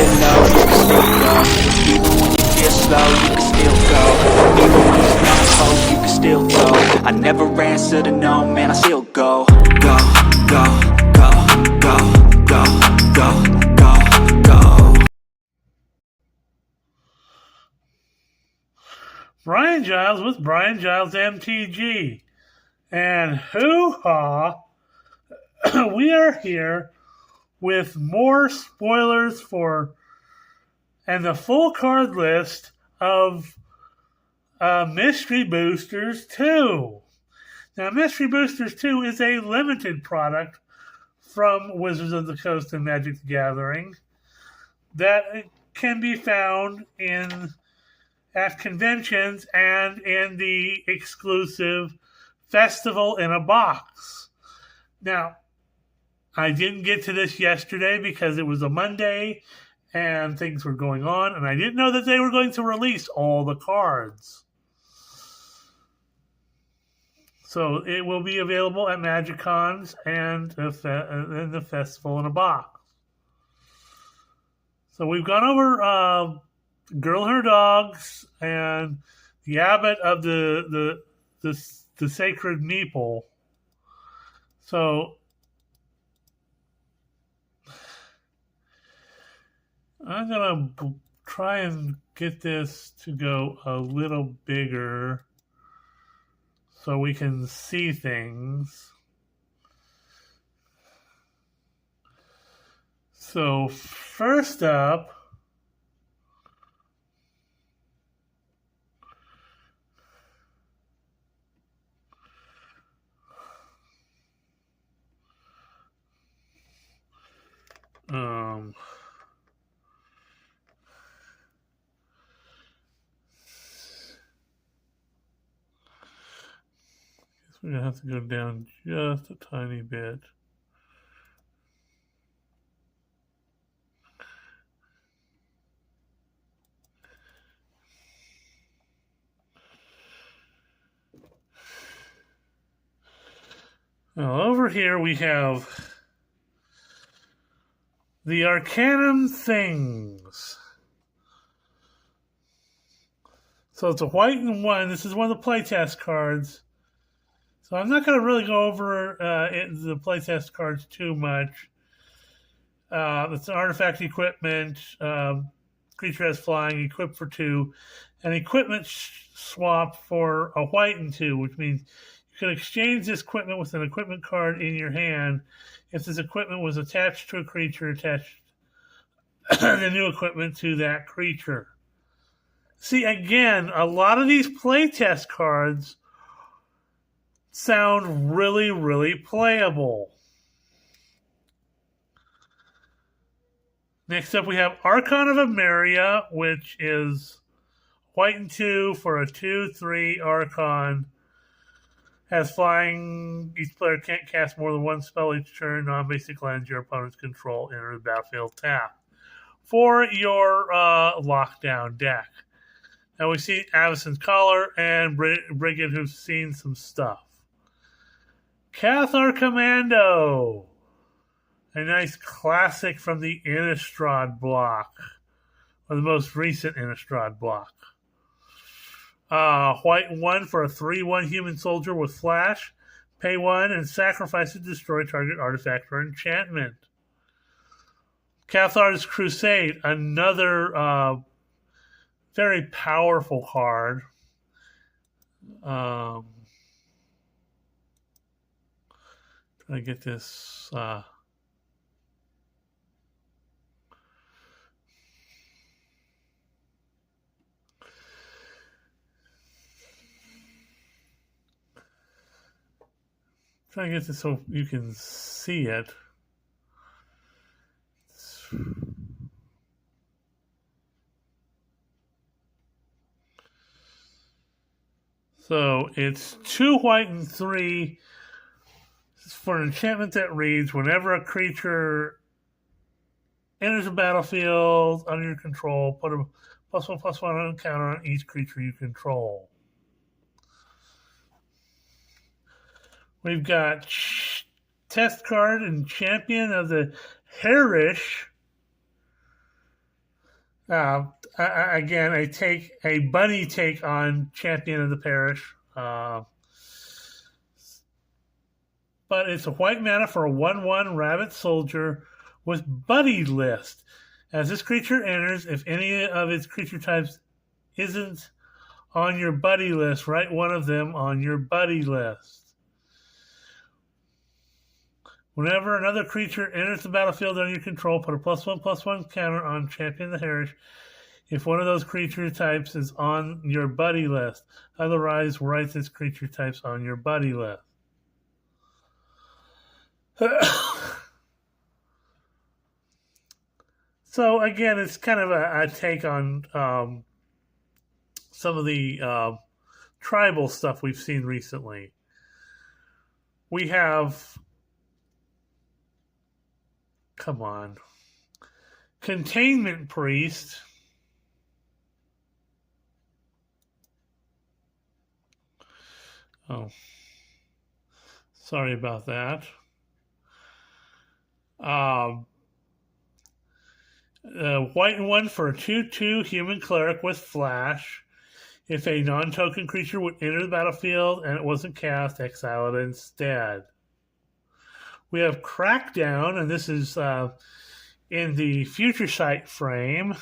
get low, you can still go. Even when you feel slow, you can still go. Even when there's no hope, you can still go. I never answer to no, man, I still go. Go, go, go, go, go, go, go, go. Brian Giles with Brian Giles MTG. And hoo-ha, we are here with more spoilers for and the full card list of Mystery Boosters 2. Now, Mystery Boosters 2 is a limited product from Wizards of the Coast and Magic the Gathering that can be found at conventions and in the exclusive Festival in a Box. Now, I didn't get to this yesterday because it was a Monday and things were going on, and I didn't know that they were going to release all the cards. So it will be available at MagicCons and in the Festival in a Box. So we've gone over Girl and Her Dogs and the Abbot of the Sacred Meeple. So I'm going to try and get this to go a little bigger so we can see things. So first up, we're going to have to go down just a tiny bit. Now over here we have the Arcanum Things. So it's a white and one. This is one of the playtest cards. So I'm not going to really go over the playtest cards too much. It's an artifact equipment. Creature has flying, equipped for 2. An equipment swap for a white and 2, which means you can exchange this equipment with an equipment card in your hand. If this equipment was attached to a creature, attach the new equipment to that creature. See, again, a lot of these playtest cards sound really, really playable. Next up, we have Archon of Emeria, which is white and 2 for a 2/3 Archon. Has flying. Each player can't cast more than one spell each turn. Non-basic lands your opponent's control enter the battlefield tap for your lockdown deck. Now we see Avacyn's Collar and Brigand, who've seen some stuff. Cathar Commando, a nice classic from the Innistrad block, or the most recent Innistrad block. White 1 for a 3/1 human soldier with flash. Pay 1 and sacrifice to destroy target artifact or enchantment. Cathar's Crusade, another very powerful card. Trying to get this. Trying to get this so you can see it. So it's 2 white and 3 for an enchantment that reads, whenever a creature enters a battlefield under your control, put a +1/+1 on counter on each creature you control. We've got test card and champion of the Herish. Again, a bunny take on Champion of the Parish. But it's a white mana for a 1/1 rabbit soldier with Buddy List. As this creature enters, if any of its creature types isn't on your buddy list, write one of them on your buddy list. Whenever another creature enters the battlefield under your control, put a +1/+1 counter on Champion of the Parish if one of those creature types is on your buddy list. Otherwise, write this creature types on your buddy list. So again, it's kind of a take on some of the tribal stuff we've seen recently. We have, come on, Containment Priest. Oh, sorry about that. White and 1 for a 2/2 human cleric with flash. If a non-token creature would enter the battlefield and it wasn't cast, exile it instead. We have Crackdown, and this is in the Future Sight frame.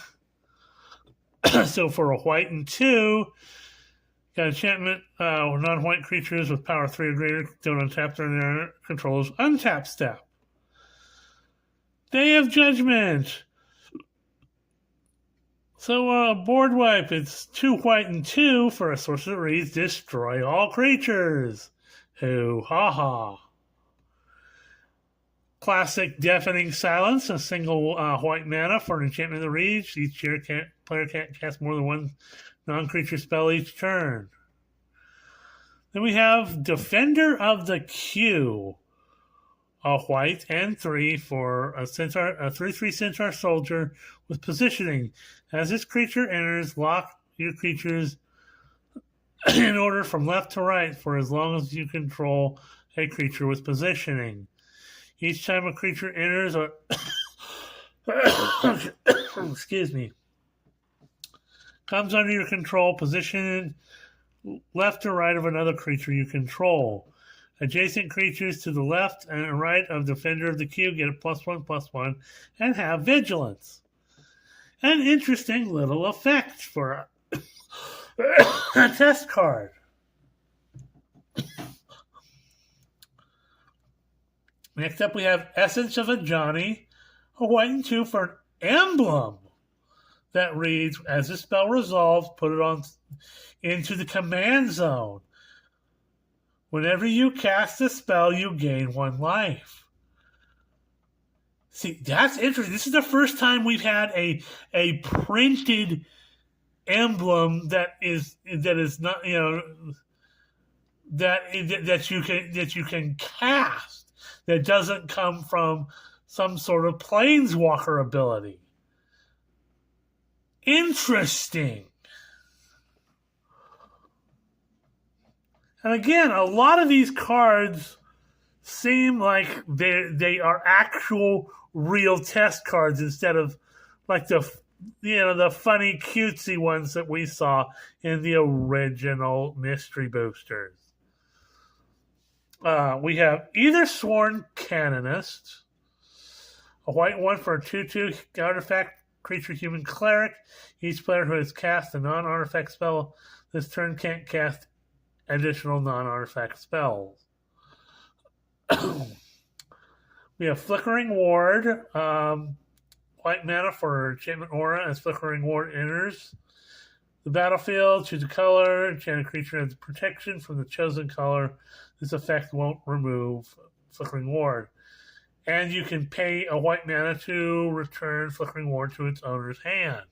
So for a white and 2, got enchantment, non-white creatures with power 3 or greater don't untap during their control's untap step. Day of Judgment. So board wipe, it's 2 white and 2 for a sorcerer that reads destroy all creatures. Hoo ha ha. Classic Deafening Silence, a single white mana for an enchantment that reads. Each player can't cast more than one non-creature spell each turn. Then we have Defender of the Queue. A white and 3 for a 3/3 Centaur soldier with positioning. As this creature enters, lock your creatures in order from left to right for as long as you control a creature with positioning. Each time a creature enters or excuse me, comes under your control, positioned left to right of another creature you control. Adjacent creatures to the left and right of Defender of the Queue get a +1/+1 and have vigilance. An interesting little effect for a test card. Next up, we have Essence of Ajani, a white and 2 for an emblem that reads, as the spell resolves, put it on into the command zone. Whenever you cast a spell, you gain 1 life. See, that's interesting. This is the first time we've had a printed emblem that is not, that you can cast, that doesn't come from some sort of planeswalker ability. Interesting. And again, a lot of these cards seem like they are actual real test cards instead of like the funny cutesy ones that we saw in the original Mystery Boosters. We have either Sworn Canonist, a white one for a 2/2 artifact creature human cleric. Each player who has cast a non-artifact spell this turn can't cast additional non-artifact spells. We have Flickering Ward, white mana for Enchantment Aura. As Flickering Ward enters the battlefield, choose a color. Enchanted creature has protection from the chosen color. This effect won't remove Flickering Ward. And you can pay a white mana to return Flickering Ward to its owner's hand.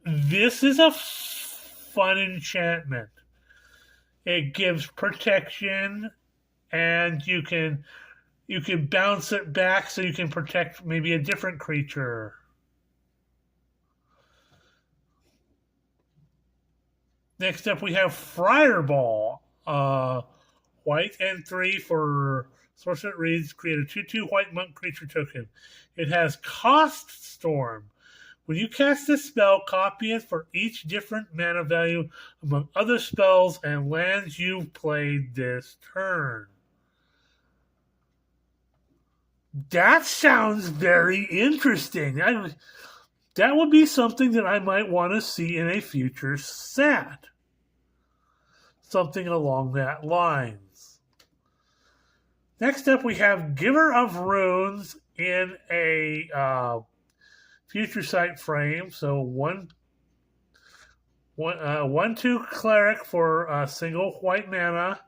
This is a fun enchantment. It gives protection, and you can bounce it back so you can protect maybe a different creature. Next up, we have Fireball. White and 3 for Sorcerer that reads, create a 2/2 white monk creature token. It has Cost Storm. When you cast this spell, copy it for each different mana value among other spells and lands you've played this turn. That sounds very interesting. That would be something that I might want to see in a future set. Something along that lines. Next up, we have Giver of Runes in a future sight frame. So 1/2 cleric for a single white mana.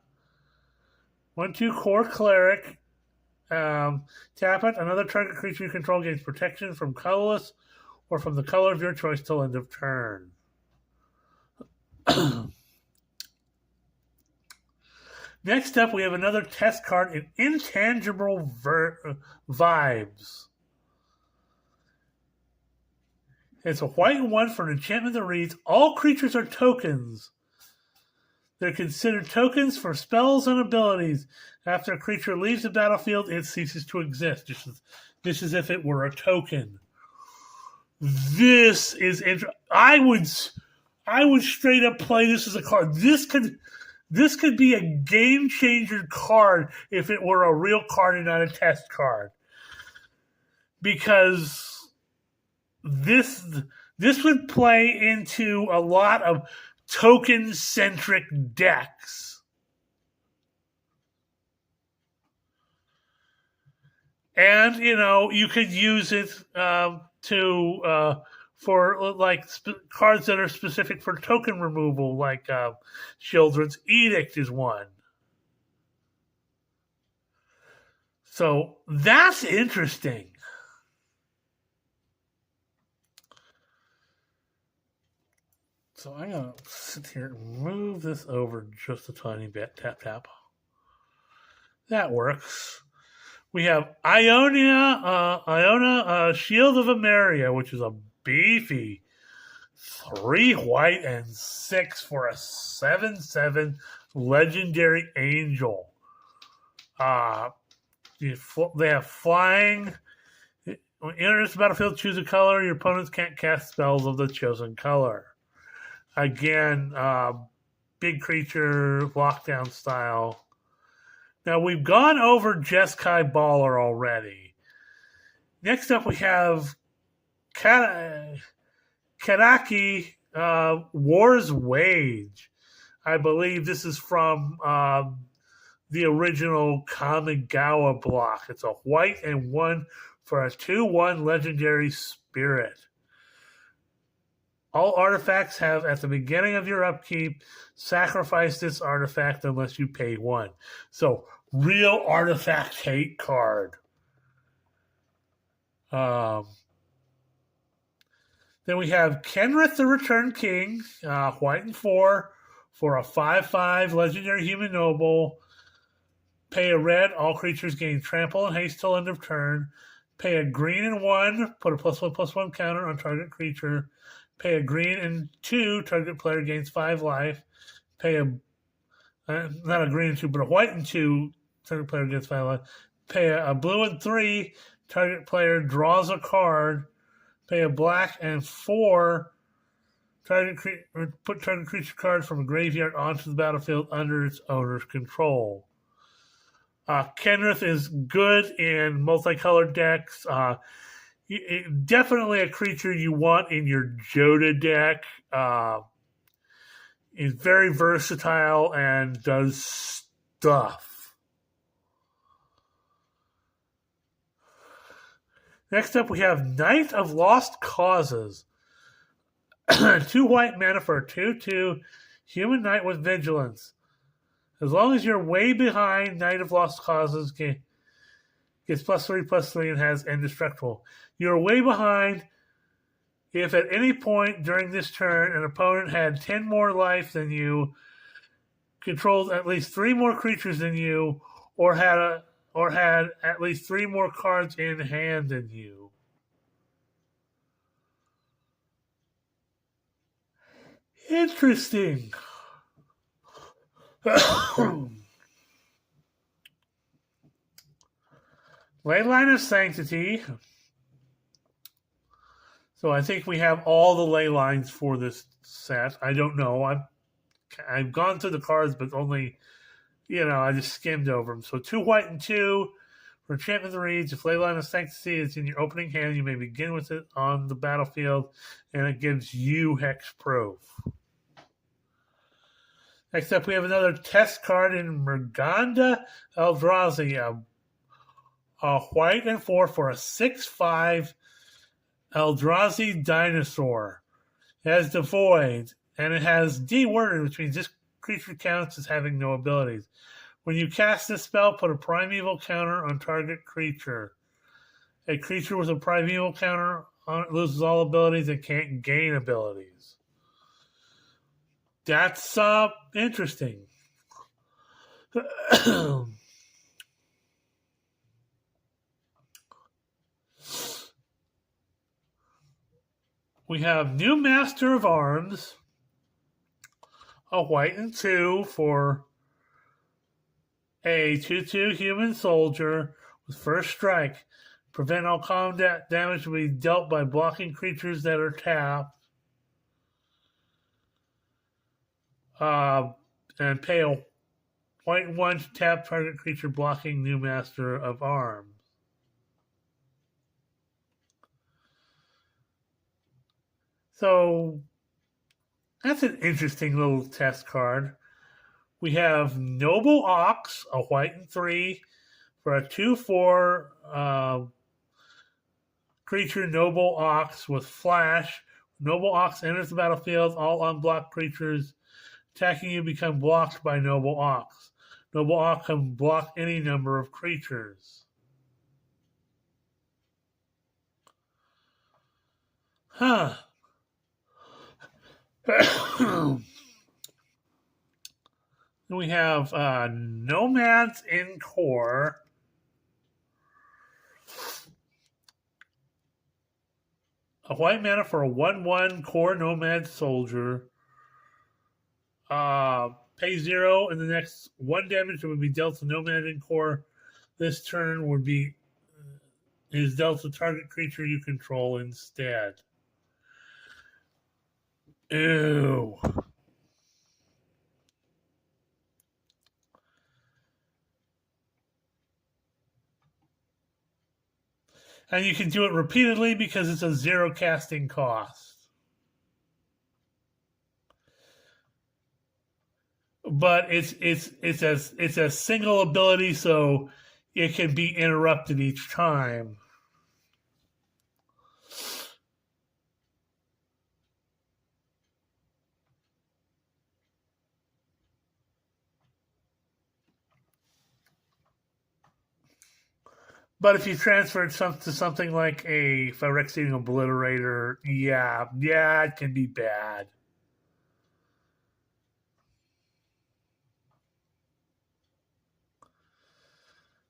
1/2 core cleric. Tap it. Another target creature you control gains protection from colorless or from the color of your choice till end of turn. Next up, we have another test card in Intangible Vibes. It's a white and 1 for an enchantment that reads, all creatures are tokens. They're considered tokens for spells and abilities. After a creature leaves the battlefield, it ceases to exist. This is if it were a token. This is interesting. I would straight up play this as a card. This could be a game changer card if it were a real card and not a test card. Because this would play into a lot of token-centric decks. And, you could use it for cards that are specific for token removal, like Children's Edict is one. So that's interesting. So I'm going to sit here and move this over just a tiny bit. Tap, tap. That works. We have Iona Shield of Emeria, which is a beefy 3 white and 6 for a 7/7 legendary angel. They have flying. When you enter this battlefield, choose a color. Your opponents can't cast spells of the chosen color. Again, big creature, lockdown style. Now, we've gone over Jeskai Baller already. Next up, we have Karaki War's Wage. I believe this is from the original Kamigawa block. It's a white and 1 for a 2/1 legendary spirit. All artifacts have, at the beginning of your upkeep, sacrifice this artifact unless you pay 1. So, real artifact hate card. Then we have Kenrith the Return King, white and 4 for a 5/5 legendary human noble. Pay a red, all creatures gain trample and haste till end of turn. Pay a green and 1, put a +1/+1 counter on target creature. Pay a green and 2, target player gains 5 life. Pay not a green and 2, but a white and 2, target player gets 5 life. Pay a blue and 3, target player draws a card. Pay a black and 4, put target creature card from a graveyard onto the battlefield under its owner's control. Kenrith is good in multicolored decks. Definitely a creature you want in your Joda deck. Is very versatile and does stuff. Next up, we have Knight of Lost Causes. 2 white mana for a 2/2 human knight with vigilance. As long as you're way behind, Knight of Lost Causes gets +3/+3 and has indestructible. You're way behind if at any point during this turn an opponent had 10 more life than you, controlled at least 3 more creatures than you, or had at least 3 more cards in hand than you. Interesting. Leyline of Sanctity. So I think we have all the ley lines for this set. I don't know. I've gone through the cards, but only, I just skimmed over them. So 2 white and 2 for enchantment that reads, if Leyline of Sanctity is in your opening hand, you may begin with it on the battlefield, and it gives you Hexproof. Next up, we have another test card in Mrganda Eldrazi, a white and 4 for a 6/5 Eldrazi dinosaur. It has Devoid, and it has deworded, which means this creature counts as having no abilities. When you cast this spell, put a primeval counter on target creature. A creature with a primeval counter loses all abilities and can't gain abilities. That's interesting. We have new Master of Arms, a white and 2 for a 2/2 human soldier with first strike. Prevent all combat damage to be dealt by blocking creatures that are tapped. And pay a white 1 to tap target creature blocking new Master of Arms. So that's an interesting little test card. We have Noble Ox, a white and 3 for a 2/4 creature Noble Ox with flash. Noble Ox enters the battlefield. All unblocked creatures attacking you become blocked by Noble Ox. Noble Ox can block any number of creatures. Then we have Nomads in Core. A white mana for a 1/1 Core Nomad Soldier. Pay 0, and the next 1 damage that would be dealt to Nomad in Core this turn is dealt to target creature you control instead. Ew. And you can do it repeatedly because it's a 0 casting cost. But it's a single ability, so it can be interrupted each time. But if you transfer it to something like a Phyrexian Obliterator, yeah, it can be bad.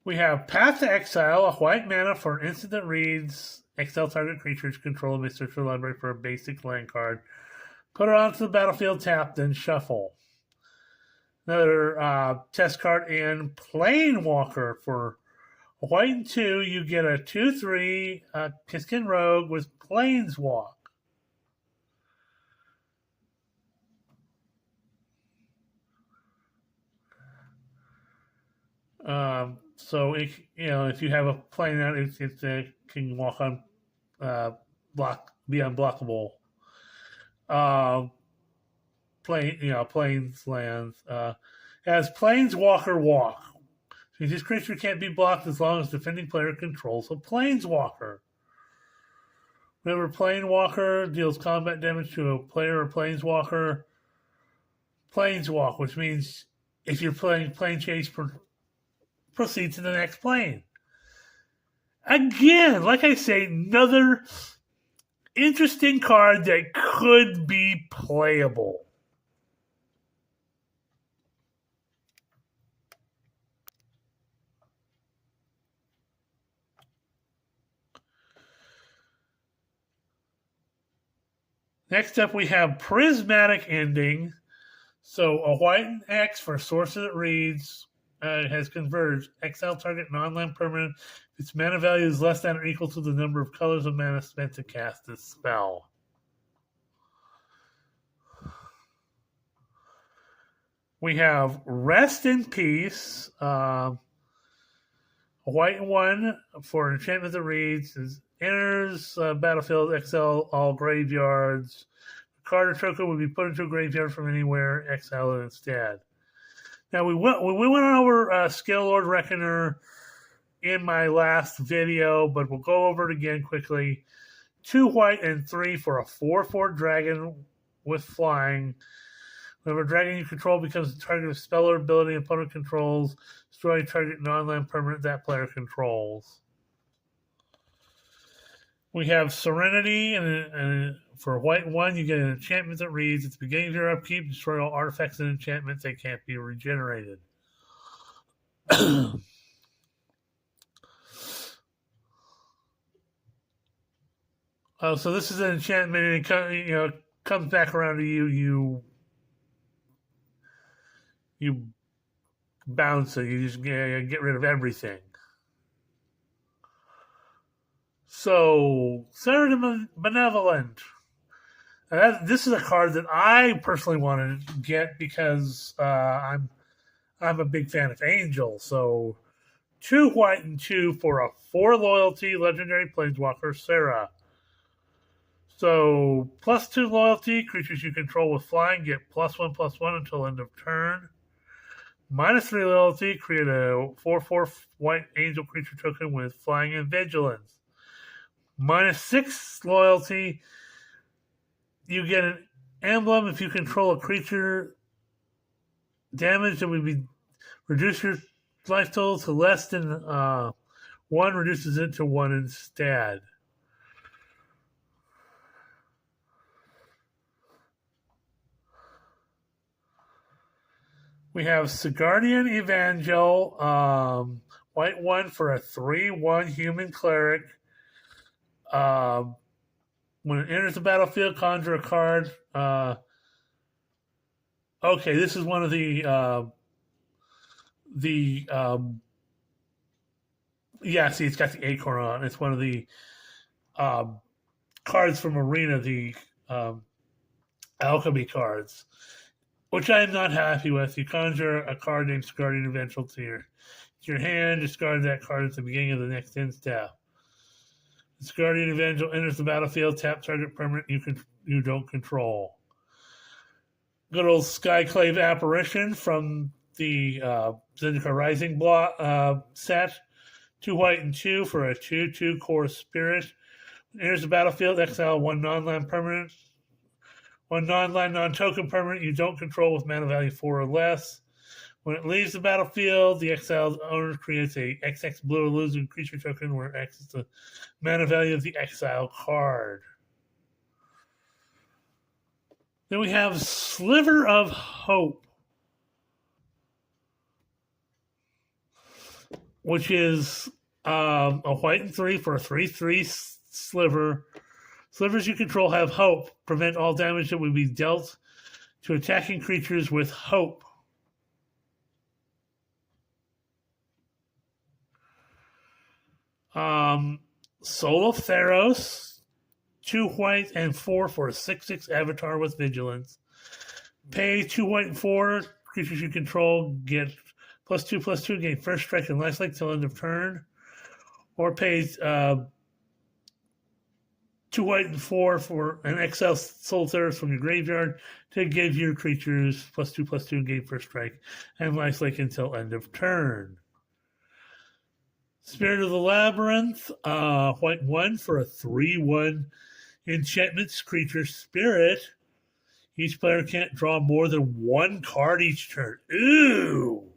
We have Path to Exile, a white mana for an instant that reads, exile target creatures control may search your library for a basic land card. Put it onto the battlefield tapped, then shuffle. Another test card in Planewalker for a white and 2, you get a 2/3 Kiskin Rogue with Planeswalk. So if you have a plane out, it can walk on be unblockable. Plains lands. Has Planeswalker Walk. So this creature can't be blocked as long as defending player controls a Planeswalker. Whenever Planewalker deals combat damage to a player or Planeswalker, Planeswalk, which means if you're playing Plane Chase, proceed to the next plane. Again, like I say, another interesting card that could be playable. Next up, we have Prismatic Ending. So a white and X for a source that reads, has converged. Exile target non-land permanent. Its mana value is less than or equal to the number of colors of mana spent to cast this spell. We have Rest in Peace. A white one for an enchantment that reads: enters battlefield, exile all graveyards. A card or token would be put into a graveyard from anywhere, exile it instead. Now, we went over Scalelord Reckoner in my last video, but we'll go over it again quickly. 2 white and 3 for a 4/4 dragon with flying. Whenever a dragon you control becomes the target of spell or ability opponent controls, destroy target non-land permanent that player controls. We have Serenity, and for white 1, you get an enchantment that reads: at the beginning of your upkeep, destroy all artifacts and enchantments that can't be regenerated. So this is an enchantment, and it comes back around to you. You bounce it. You just get rid of everything. So, Sarah Benevolent. This is a card that I personally wanted to get because I'm a big fan of Angel. So, 2 white and 2 for a 4 loyalty legendary planeswalker, Sarah. So, +2 loyalty, creatures you control with flying get +1/+1 until end of turn. -3 loyalty, create a 4/4 white angel creature token with flying and vigilance. -6 loyalty, you get an emblem if you control a creature damage that would be reduce your life total to less than 1, reduces it to 1 instead. We have Sigardian Evangel, white 1 for a 3/1 human cleric. When it enters the battlefield, conjure a card. Okay, this is one of the see, it's got the acorn on. It's one of the cards from Arena, the alchemy cards, which I am not happy with. You conjure a card named Sigardian Evangel to your hand, discard that card at the beginning of the next end step. Sigardian Evangel enters the battlefield, tap target permanent you don't control. Good old Skyclave Apparition from the Zendikar Rising set. 2 white and 2 for a 2/2 core spirit. Enters the battlefield, exile 1 non-land permanent. 1 non-land, non-token permanent you don't control with mana value 4 or less. When it leaves the battlefield, the exiled owner creates a XX blue or losing creature token where X is the mana value of the exile card. Then we have Sliver of Hope, which is a white and 3 for a 3/3 sliver. Slivers you control have hope. Prevent all damage that would be dealt to attacking creatures with hope. Soul of Theros, 2 white and 4 for a 6/6 avatar with vigilance. Pay 2 white and 4. Creatures you control get +2/+2, gain first strike and lifelink till end of turn. Or pay 2 white and 4 for an exile Soul of Theros from your graveyard to give your creatures +2/+2, gain first strike and lifelink until end of turn. Spirit of the Labyrinth, white 1 for a 3/1 enchantment creature spirit. Each player can't draw more than 1 card each turn. Ew.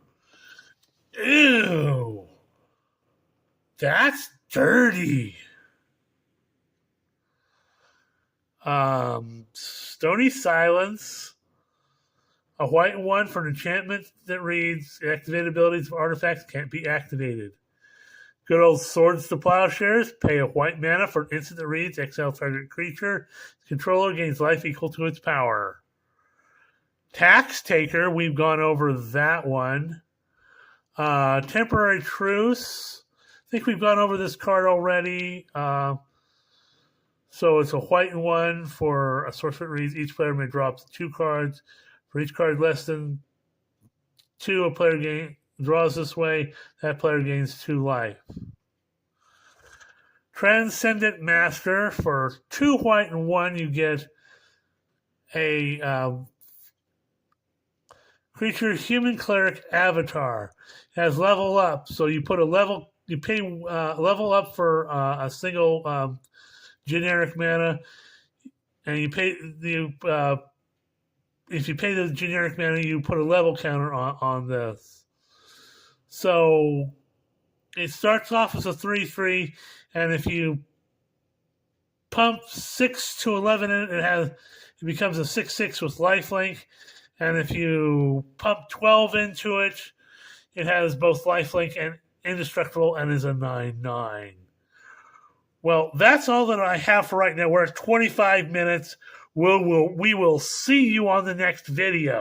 That's dirty. Stony Silence, a white 1 for an enchantment that reads: activated abilities of artifacts can't be activated. Good old Swords to Plowshares. Pay a white mana for an instant that reads: exile target creature. Controller gains life equal to its power. Tax Taker. We've gone over that one. Temporary Truce. I think we've gone over this card already. So it's a white and one for a source that reads each player may drop 2 cards. For each card less than 2 a player draws this way, that player gains 2 life. Transcendent Master. For 2 white and 1, you get a creature human cleric avatar. It has level up, so you put a level. You pay level up for a single generic mana, and you pay the if you pay the generic mana, you put a level counter on this. So it starts off as a 3/3, and if you pump 6 to 11 in it, it becomes a 6/6 with lifelink. And if you pump 12 into it, it has both lifelink and indestructible and is a 9/9. Well, that's all that I have for right now. We're at 25 minutes. We will see you on the next video.